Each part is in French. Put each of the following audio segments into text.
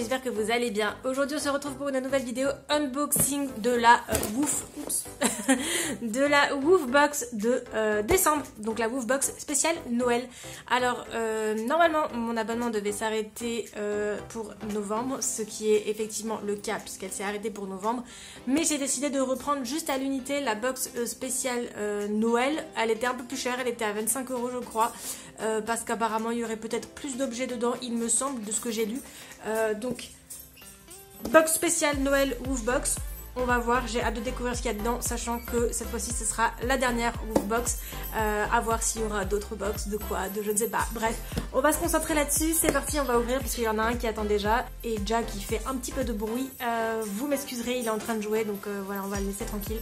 j'espère que vous allez bien. Aujourd'hui on se retrouve pour une nouvelle vidéo unboxing de la de la Woofbox de décembre, donc la Woofbox spéciale Noël. Alors normalement mon abonnement devait s'arrêter pour novembre, ce qui est effectivement le cas puisqu'elle s'est arrêtée pour novembre, mais j'ai décidé de reprendre juste à l'unité la box spéciale Noël. Elle était un peu plus chère, elle était à 25 € je crois, parce qu'apparemment il y aurait peut-être plus d'objets dedans, il me semble, de ce que j'ai lu. Donc box spéciale Noël Woofbox, on va voir, j'ai hâte de découvrir ce qu'il y a dedans, sachant que cette fois-ci ce sera la dernière Woofbox, à voir s'il y aura d'autres box, de quoi, de je ne sais pas. Bref, on va se concentrer là-dessus, c'est parti, on va ouvrir puisqu'il y en a un qui attend déjà, et Jack qui fait un petit peu de bruit, vous m'excuserez, il est en train de jouer, donc voilà, on va le laisser tranquille.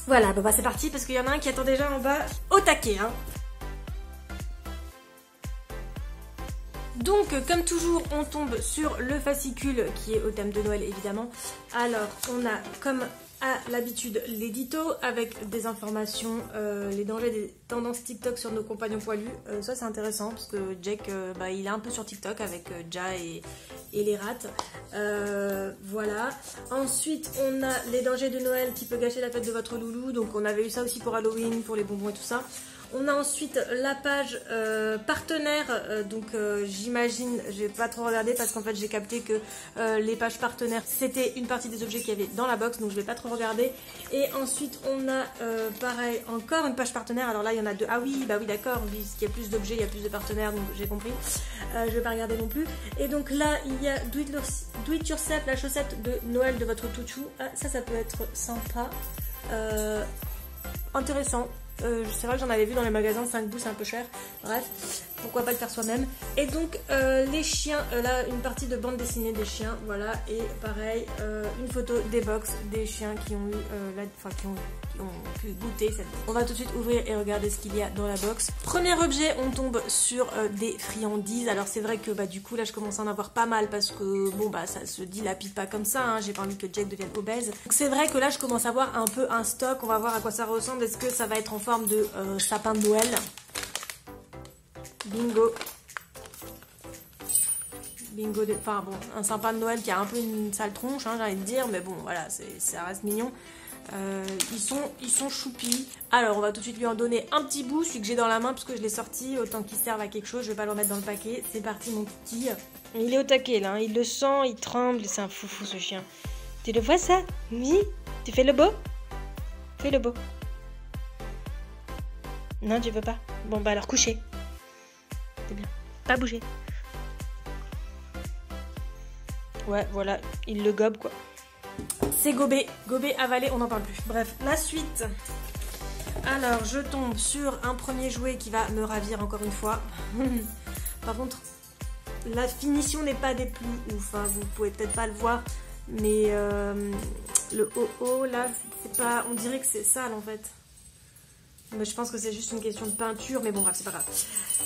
Voilà, bon bah c'est parti parce qu'il y en a un qui attend déjà en bas au taquet, hein. Donc comme toujours on tombe sur le fascicule qui est au thème de Noël évidemment. Alors on a comme à l'habitude l'édito avec des informations, les dangers des tendances TikTok sur nos compagnons poilus. Ça c'est intéressant parce que Jack il est un peu sur TikTok avec Ja et les rats. Voilà. Ensuite on a les dangers de Noël qui peut gâcher la fête de votre loulou. Donc on avait eu ça aussi pour Halloween, pour les bonbons et tout ça. On a ensuite la page partenaire, donc j'imagine, je vais pas trop regarder parce qu'en fait j'ai capté que les pages partenaires c'était une partie des objets qu'il y avait dans la box, donc je vais pas trop regarder. Et ensuite on a pareil encore une page partenaire, alors là il y en a deux, ah oui bah oui d'accord, puisqu'il y a plus d'objets, il y a plus de partenaires, donc j'ai compris, je vais pas regarder non plus. Et donc là il y a Do It Yourself, la chaussette de Noël de votre toutou, ah, ça peut être sympa, intéressant. C'est vrai que j'en avais vu dans les magasins, 5 bouts c'est un peu cher, bref, pourquoi pas le faire soi-même. Et donc les chiens, là une partie de bande dessinée des chiens, voilà, et pareil, une photo des box des chiens qui ont eu, qui ont pu goûter cette box. On va tout de suite ouvrir et regarder ce qu'il y a dans la box. Premier objet, on tombe sur des friandises. Alors c'est vrai que du coup là je commence à en avoir pas mal parce que bon ça se dilapide pas comme ça, hein. J'ai pas envie que Jack devienne obèse. Donc c'est vrai que là je commence à avoir un peu un stock, on va voir à quoi ça ressemble. Est-ce que ça va être en forme de sapin de Noël? Bingo. Bingo de... Enfin bon, un sapin de Noël qui a un peu une sale tronche, hein, j'ai envie de dire, mais bon voilà, ça reste mignon. Ils sont choupis. Alors on va tout de suite lui en donner un petit bout, celui que j'ai dans la main parce que je l'ai sorti, autant qu'il serve à quelque chose, je vais pas le remettre dans le paquet. C'est parti mon petit. Il est au taquet là, hein. Il le sent, il tremble, c'est un foufou ce chien. Tu le vois ça? Oui. Tu fais le beau? Fais le beau. Non tu veux pas? Bon bah alors coucher. C'est bien. Pas bouger. Ouais voilà, il le gobe quoi. C'est gobé, avalé, on n'en parle plus. Bref, la suite. Alors, je tombe sur un premier jouet qui va me ravir encore une fois. Par contre, la finition n'est pas des plus ouf, hein. Vous pouvez peut-être pas le voir, mais le haut là, c'est pas, on dirait que c'est sale en fait. Mais je pense que c'est juste une question de peinture, mais bon bref, c'est pas grave.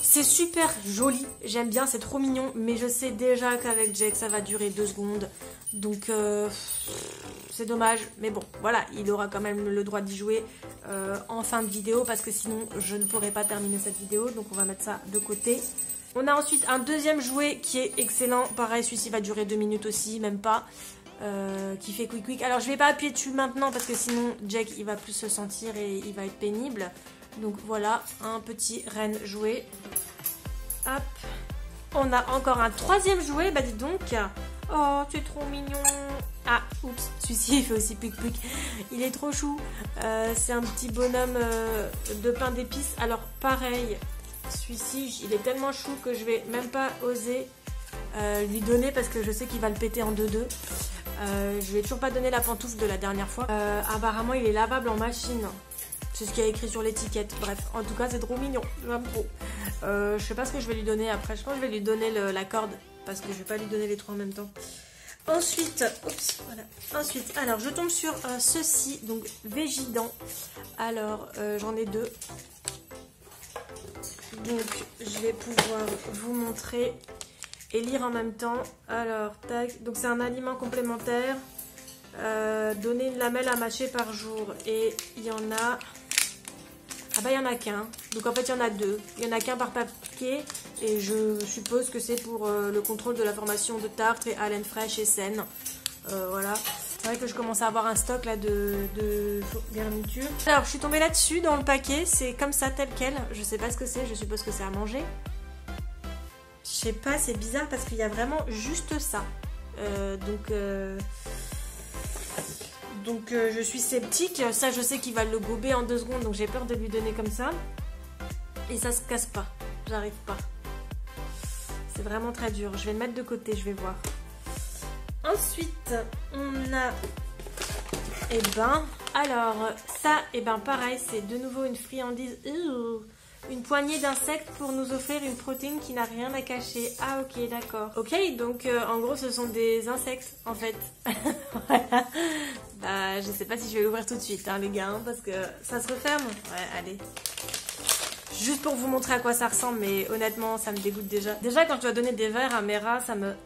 C'est super joli, j'aime bien, c'est trop mignon, mais je sais déjà qu'avec Jack ça va durer 2 secondes. Donc c'est dommage, mais bon, voilà, il aura quand même le droit d'y jouer en fin de vidéo, parce que sinon je ne pourrai pas terminer cette vidéo, donc on va mettre ça de côté. On a ensuite un deuxième jouet qui est excellent, pareil, celui-ci va durer 2 minutes aussi, même pas. Qui fait quick quick. Alors je vais pas appuyer dessus maintenant parce que sinon Jack il va plus se sentir et il va être pénible. Donc voilà, un petit renne jouet. Hop. On a encore un troisième jouet, bah dis donc. Oh c'est trop mignon. Ah oups, celui-ci il fait aussi quick quick. Il est trop chou. C'est un petit bonhomme de pain d'épices. Alors pareil, celui-ci il est tellement chou que je vais même pas oser lui donner parce que je sais qu'il va le péter en 2-2. Je lui ai toujours pas donné la pantoufle de la dernière fois. Apparemment il est lavable en machine. C'est ce qu'il y a écrit sur l'étiquette. Bref, en tout cas c'est trop mignon. J'aime trop. Je sais pas ce que je vais lui donner après. Je pense que je vais lui donner la corde parce que je vais pas lui donner les trois en même temps. Ensuite, oups, voilà. Ensuite, alors je tombe sur ceci, donc Végidant. Alors j'en ai 2. Donc je vais pouvoir vous montrer et lire en même temps. Alors, tac. Donc c'est un aliment complémentaire. Donner une lamelle à mâcher par jour. Et il y en a Ah bah il y en a qu'un. Donc en fait il y en a deux. Il y en a qu'un par paquet. Et je suppose que c'est pour le contrôle de la formation de tartre et haleine fraîche et saine. Voilà. C'est vrai que je commence à avoir un stock là de garniture. Alors je suis tombée là-dessus dans le paquet. C'est comme ça tel quel. Je sais pas ce que c'est. Je suppose que c'est à manger. Je sais pas, c'est bizarre parce qu'il y a vraiment juste ça. Donc je suis sceptique. Ça je sais qu'il va le gober en 2 secondes. Donc j'ai peur de lui donner comme ça. Et ça se casse pas. J'arrive pas. C'est vraiment très dur. Je vais le mettre de côté, je vais voir. Ensuite, on a... alors, ça, pareil, c'est de nouveau une friandise. Une poignée d'insectes pour nous offrir une protéine qui n'a rien à cacher. Ah, ok, d'accord. Ok, donc en gros, ce sont des insectes, en fait. Voilà. Bah, je sais pas si je vais l'ouvrir tout de suite, hein, les gars, hein, parce que ça se referme. Ouais, allez. Juste pour vous montrer à quoi ça ressemble, mais honnêtement, ça me dégoûte déjà. Déjà, quand je dois donner des verres à mes rats, ça me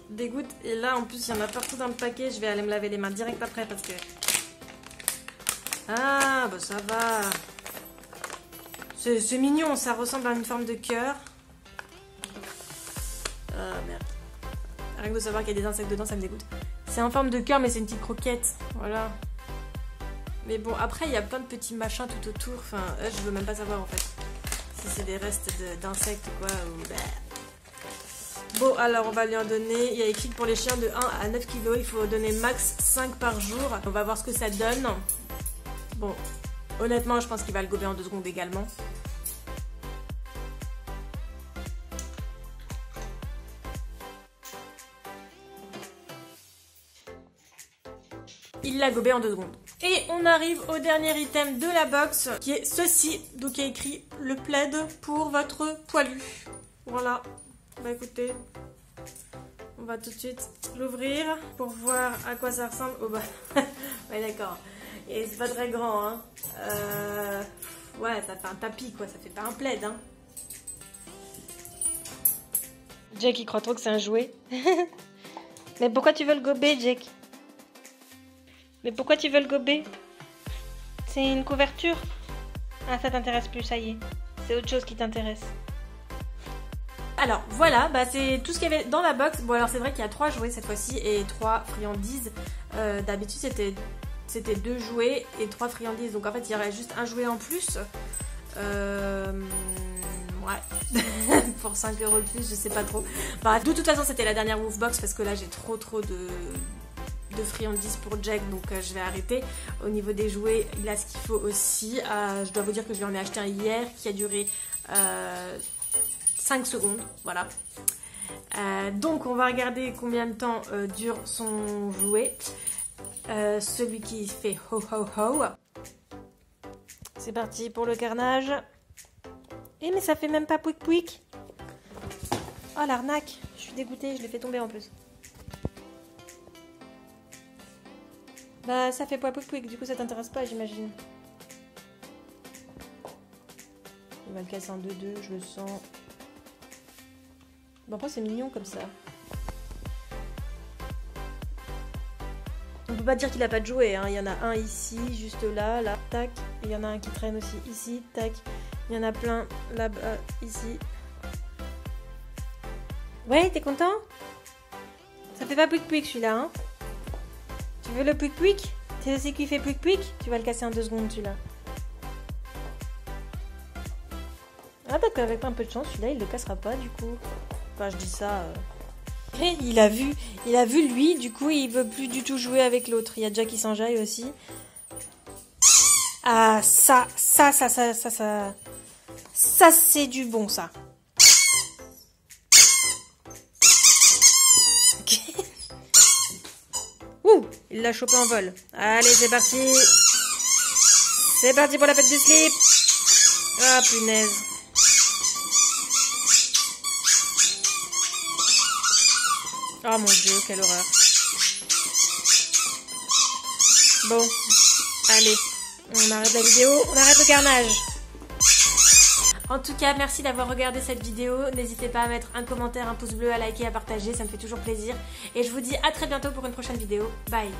dégoûte. Et là, en plus, il y en a partout dans le paquet. Je vais aller me laver les mains direct après parce que... Ah, bah ça va. C'est mignon, ça ressemble à une forme de cœur. Ah, merde. Rien que de savoir qu'il y a des insectes dedans, ça me dégoûte. C'est en forme de cœur, mais c'est une petite croquette. Voilà. Mais bon, après, il y a plein de petits machins tout autour. Enfin, je veux même pas savoir, en fait. Si c'est des restes d'insectes ou quoi. Bon, alors, on va lui en donner. Il y a écrit que pour les chiens de 1 à 9 kg, il faut donner max 5 par jour. On va voir ce que ça donne. Bon, honnêtement, je pense qu'il va le gober en 2 secondes également. Il l'a gobé en 2 secondes. Et on arrive au dernier item de la box, qui est ceci. Donc il y a écrit le plaid pour votre poilu. Voilà. Bah écoutez, on va tout de suite l'ouvrir pour voir à quoi ça ressemble. Oh bah, ouais d'accord. Et c'est pas très grand, hein. Ouais, ça fait un tapis quoi, ça fait pas un plaid, hein. Jack il croit trop que c'est un jouet. Mais pourquoi tu veux le gober, Jack? Mais pourquoi tu veux le gober? C'est une couverture? Ah, ça t'intéresse plus, ça y est. C'est autre chose qui t'intéresse. Alors, voilà, bah, c'est tout ce qu'il y avait dans la box. Bon, alors c'est vrai qu'il y a 3 jouets cette fois-ci et 3 friandises. D'habitude, c'était 2 jouets et 3 friandises. Donc en fait, il y aurait juste un jouet en plus. Ouais. Pour 5 € de plus, je sais pas trop. Bah, de toute façon, c'était la dernière Woofbox parce que là, j'ai trop de friandises pour Jack, donc je vais arrêter. Au niveau des jouets, il a ce qu'il faut aussi. Je dois vous dire que je lui en ai acheté un hier qui a duré 5 secondes, voilà. Donc on va regarder combien de temps dure son jouet. Celui qui fait ho ho ho. C'est parti pour le carnage. Eh mais ça fait même pas pouic pouic. Oh l'arnaque, je suis dégoûtée, je l'ai fait tomber en plus. Bah ça fait pouic pouic, du coup ça t'intéresse pas j'imagine. Il va le casser en 2-2, je le sens. Bon après c'est mignon comme ça. On peut pas dire qu'il a pas de jouet, hein. Il y en a un ici, juste là, là, tac. Il y en a un qui traîne aussi ici, tac. Il y en a plein là-bas, ici. Ouais, t'es content? Ça fait pas pouic pouic celui-là, hein? Tu veux le pouic pouic? Tu sais aussi qu'il fait pouic pouic? Tu vas le casser en 2 secondes celui-là. Ah d'accord, avec un peu de chance, celui-là il le cassera pas du coup. Enfin je dis ça... Il a vu lui, du coup il veut plus du tout jouer avec l'autre. Il y a Jack qui s'enjaille aussi. Ah ça c'est du bon ça. Ok. Ouh, il l'a chopé en vol. Allez c'est parti. C'est parti pour la fête du slip. Ah punaise. Oh mon dieu, quelle horreur. Bon, allez, on arrête la vidéo, on arrête le carnage. En tout cas, merci d'avoir regardé cette vidéo. N'hésitez pas à mettre un commentaire, un pouce bleu, à liker, à partager, ça me fait toujours plaisir. Et je vous dis à très bientôt pour une prochaine vidéo. Bye.